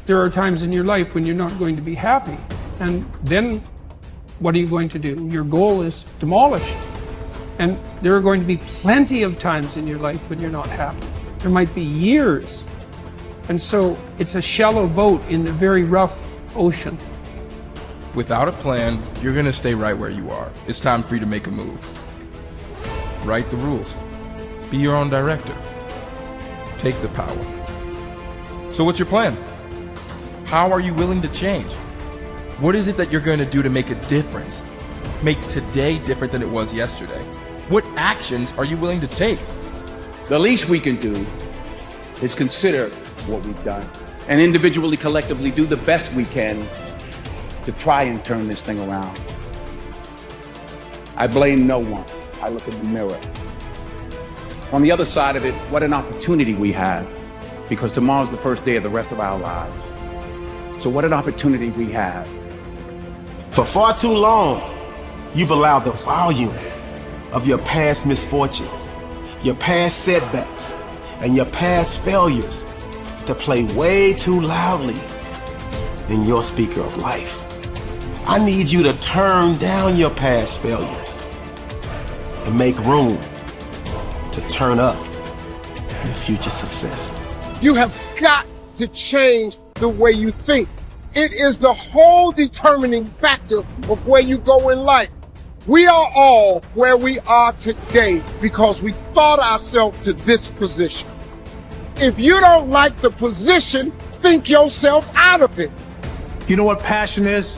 there are times in your life when you're not going to be happy. And then what are you going to do? Your goal is demolished. And there are going to be plenty of times in your life when you're not happy. There might be years. And so it's a shallow boat in a very rough ocean. Without a plan, you're gonna stay right where you are. It's time for you to make a move. Write the rules. Be your own director. Take the power. So what's your plan? How are you willing to change? What is it that you're going to do to make a difference? Make today different than it was yesterday? What actions are you willing to take? The least we can do is consider what we've done and individually, collectively do the best we can to try and turn this thing around. I blame no one. I look in the mirror. On the other side of it, what an opportunity we have, because tomorrow's the first day of the rest of our lives. So what an opportunity we have. For far too long, you've allowed the volume of your past misfortunes, your past setbacks, and your past failures to play way too loudly in your speaker of life. I need you to turn down your past failures and make room to turn up your future success. You have got to change the way you think. It is the whole determining factor of where you go in life. We are all where we are today because we thought ourselves to this position. If you don't like the position, think yourself out of it. You know what passion is?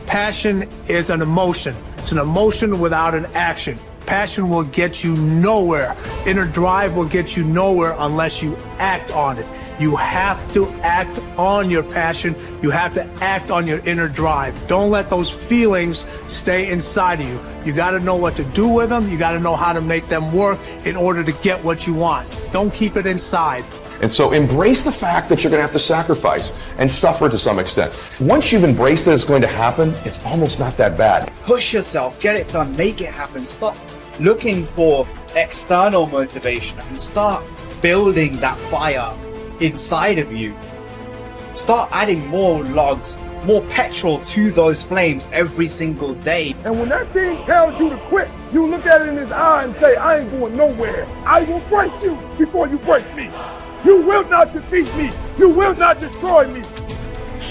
Passion is an emotion. It's an emotion without an action. Passion will get you nowhere. Inner drive will get you nowhere unless you act on it. You have to act on your passion. You have to act on your inner drive. Don't let those feelings stay inside of you. You got to know what to do with them. You got to know how to make them work in order to get what you want. Don't keep it inside. And so embrace the fact that you're going to have to sacrifice and suffer to some extent. Once you've embraced that it's going to happen, it's almost not that bad. Push yourself, get it done, make it happen. Stop looking for external motivation and start building that fire inside of you. Start adding more logs, more petrol to those flames every single day. And when that thing tells you to quit, you look at it in his eye and say, I ain't going nowhere. I will break you before you break me. You will not defeat me. You will not destroy me.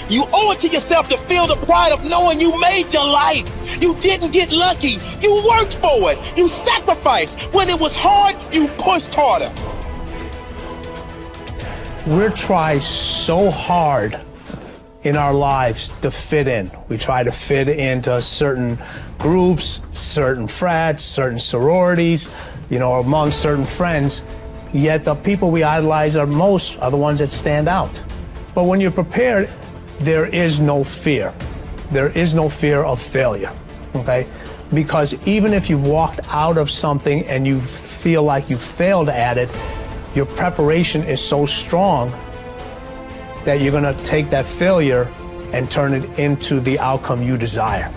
You owe it to yourself to feel the pride of knowing you made your life. You didn't get lucky. You worked for it. You sacrificed. When it was hard, you pushed harder. We try so hard in our lives to fit in. We try to fit into certain groups, certain frats, certain sororities, among certain friends. Yet the people we idolize are the ones that stand out. But when you're prepared, there is no fear. There is no fear of failure, okay? Because even if you've walked out of something and you feel like you failed at it, your preparation is so strong that you're gonna take that failure and turn it into the outcome you desire.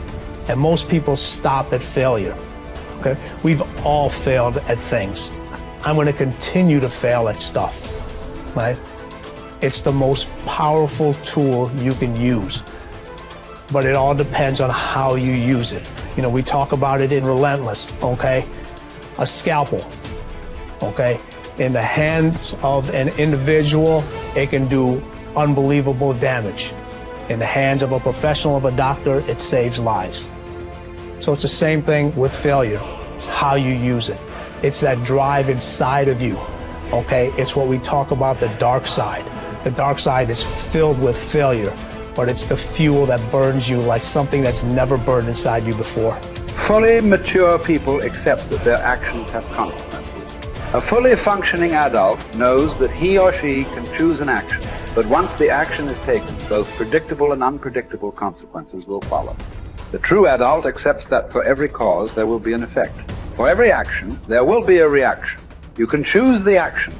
And most people stop at failure, okay? We've all failed at things. I'm gonna continue to fail at stuff, right? It's the most powerful tool you can use, but it all depends on how you use it. We talk about it in Relentless, okay? A scalpel, okay? In the hands of an individual, it can do unbelievable damage. In the hands of a professional, of a doctor, it saves lives. So it's the same thing with failure. It's how you use it. It's that drive inside of you, okay? It's what we talk about, the dark side. The dark side is filled with failure, but it's the fuel that burns you like something that's never burned inside you before. Fully mature people accept that their actions have consequences. A fully functioning adult knows that he or she can choose an action, but once the action is taken, both predictable and unpredictable consequences will follow. The true adult accepts that for every cause there will be an effect. For every action, there will be a reaction. You can choose the action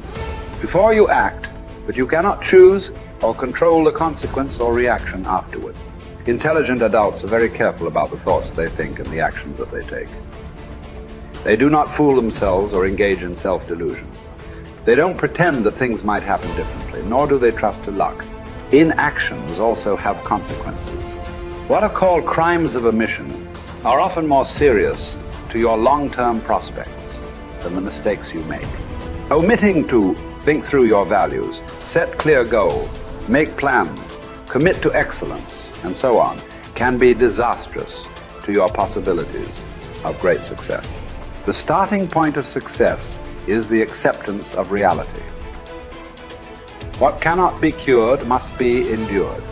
before you act, but you cannot choose or control the consequence or reaction afterward. Intelligent adults are very careful about the thoughts they think and the actions that they take. They do not fool themselves or engage in self-delusion. They don't pretend that things might happen differently, nor do they trust to luck. inactions also have consequences. What are called crimes of omission are often more serious to your long-term prospects than the mistakes you make. Omitting to think through your values, set clear goals, make plans, commit to excellence, and so on, can be disastrous to your possibilities of great success. The starting point of success is the acceptance of reality. What cannot be cured must be endured.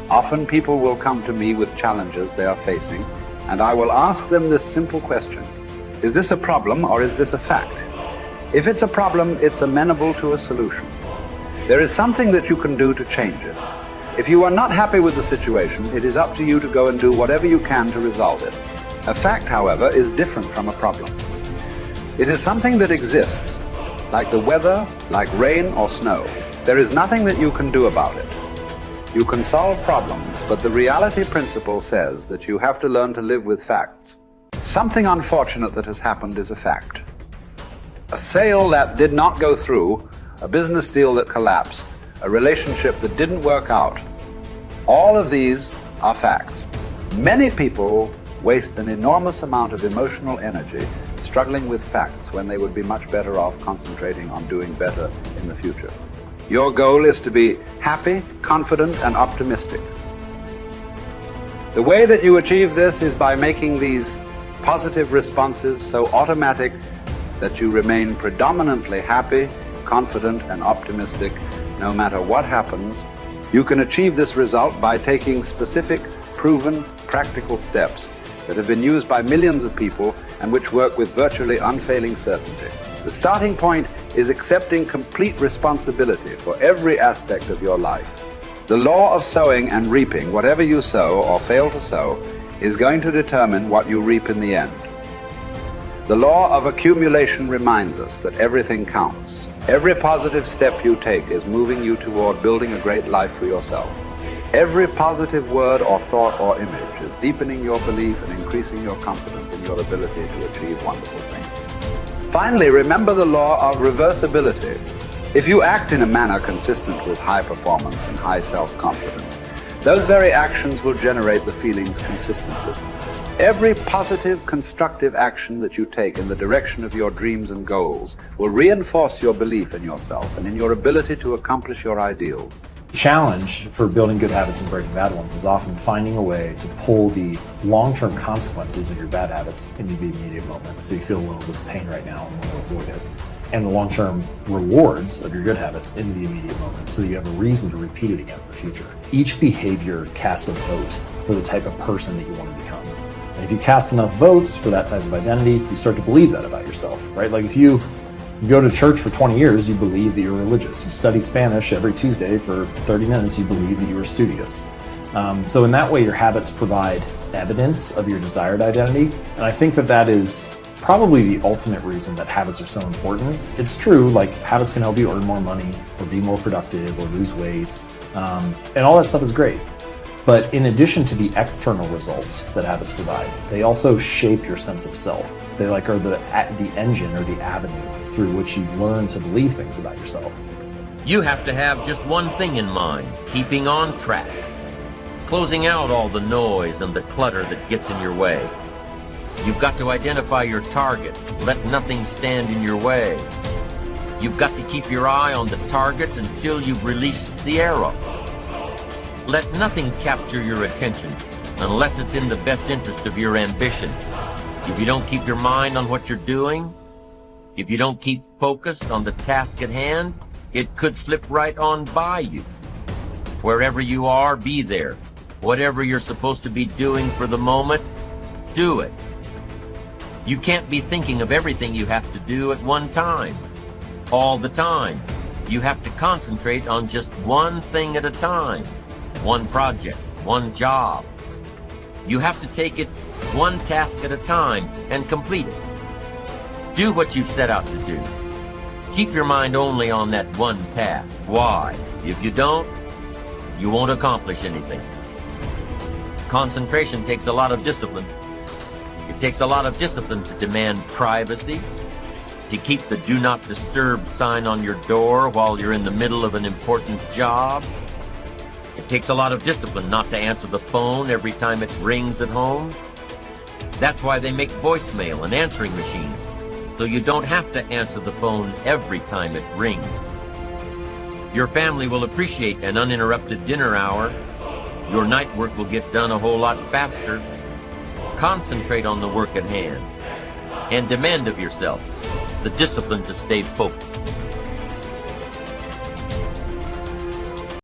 Often people will come to me with challenges they are facing, and I will ask them this simple question: is this a problem or is this a fact? If it's a problem, it's amenable to a solution. There is something that you can do to change it. If you are not happy with the situation, it is up to you to go and do whatever you can to resolve it. A fact, however, is different from a problem. It is something that exists, like the weather, like rain or snow. There is nothing that you can do about it. You can solve problems, but the reality principle says that you have to learn to live with facts. Something unfortunate that has happened is a fact. A sale that did not go through, a business deal that collapsed, a relationship that didn't work out. All of these are facts. Many people waste an enormous amount of emotional energy struggling with facts when they would be much better off concentrating on doing better in the future. Your goal is to be happy, confident, and optimistic. The way that you achieve this is by making these positive responses so automatic that you remain predominantly happy, confident, and optimistic no matter what happens. You can achieve this result by taking specific, proven, practical steps that have been used by millions of people and which work with virtually unfailing certainty. The starting point is accepting complete responsibility for every aspect of your life. The law of sowing and reaping, whatever you sow or fail to sow, is going to determine what you reap in the end. The law of accumulation reminds us that everything counts. Every positive step you take is moving you toward building a great life for yourself. Every positive word or thought or image is deepening your belief and increasing your confidence in your ability to achieve wonderful things. Finally, remember the law of reversibility. If you act in a manner consistent with high performance and high self-confidence, those very actions will generate the feelings consistent with them. Every positive, constructive action that you take in the direction of your dreams and goals will reinforce your belief in yourself and in your ability to accomplish your ideals. The challenge for building good habits and breaking bad ones is often finding a way to pull the long-term consequences of your bad habits into the immediate moment. So you feel a little bit of pain right now and want to avoid it. And the long-term rewards of your good habits into the immediate moment so that you have a reason to repeat it again in the future. Each behavior casts a vote for the type of person that you want to become. And if you cast enough votes for that type of identity, you start to believe that about yourself, right? Like if you go to church for 20 years, you believe that you're religious. You study Spanish every Tuesday for 30 minutes, you believe that you are studious. So in that way, your habits provide evidence of your desired identity. And I think that that is probably the ultimate reason that habits are so important. It's true, like habits can help you earn more money or be more productive or lose weight. And all that stuff is great. But in addition to the external results that habits provide, they also shape your sense of self. They are the engine or the avenue through which you learn to believe things about yourself. You have to have just one thing in mind: keeping on track, closing out all the noise and the clutter that gets in your way. You've got to identify your target. Let nothing stand in your way. You've got to keep your eye on the target until you've released the arrow. Let nothing capture your attention unless it's in the best interest of your ambition. If you don't keep your mind on what you're doing, if you don't keep focused on the task at hand, it could slip right on by you. Wherever you are, be there. Whatever you're supposed to be doing for the moment, do it. You can't be thinking of everything you have to do at one time, all the time. You have to concentrate on just one thing at a time. One project, one job. You have to take it one task at a time and complete it. Do what you've set out to do. Keep your mind only on that one task. Why? If you don't, you won't accomplish anything. Concentration takes a lot of discipline. It takes a lot of discipline to demand privacy, to keep the do not disturb sign on your door while you're in the middle of an important job. It takes a lot of discipline not to answer the phone every time it rings at home. That's why they make voicemail and answering machines, so you don't have to answer the phone every time it rings. Your family will appreciate an uninterrupted dinner hour. Your night work will get done a whole lot faster. Concentrate on the work at hand and demand of yourself the discipline to stay focused.